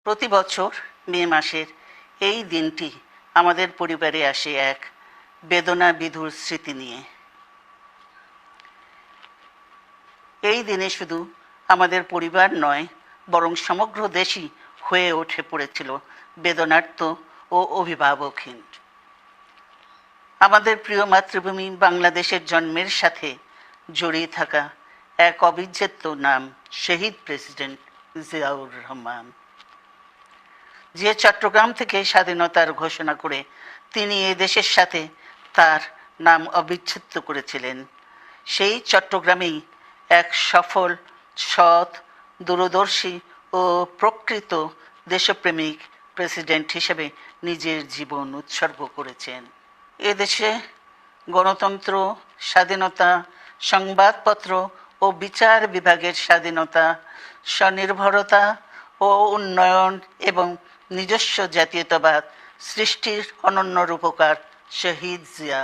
প্রতি বছর মে মাসের এই দিনটি আমাদের পরিবারে আসে এক বেদনা বিধুর স্মৃতি নিয়ে। এই দিনে শুধু আমাদের পরিবার নয়, বরং সমগ্র দেশই হয়ে উঠে পড়েছিল বেদনার্ত ও অভিভাবকহীন। আমাদের প্রিয় মাতৃভূমি বাংলাদেশের জন্মের সাথে জড়িয়ে থাকা এক অবিচ্ছেদ্য নাম শহীদ প্রেসিডেন্ট জিয়াউর রহমান, যে চট্টগ্রাম থেকে স্বাধীনতার ঘোষণা করে তিনি এ দেশের সাথে তার নাম অবিচ্ছেদ্য করেছিলেন। সেই চট্টগ্রামেই এক সফল, সৎ, দূরদর্শী ও প্রকৃত দেশপ্রেমিক প্রেসিডেন্ট হিসেবে নিজের জীবন উৎসর্গ করেছেন। এদেশে গণতন্ত্র, স্বাধীনতা, সংবাদপত্র ও বিচার বিভাগের স্বাধীনতা, স্বনির্ভরতা ও উন্নয়ন এবং নিজস্ব জাতীয়তাবাদ সৃষ্টির অনন্য রূপকার শহীদ জিয়া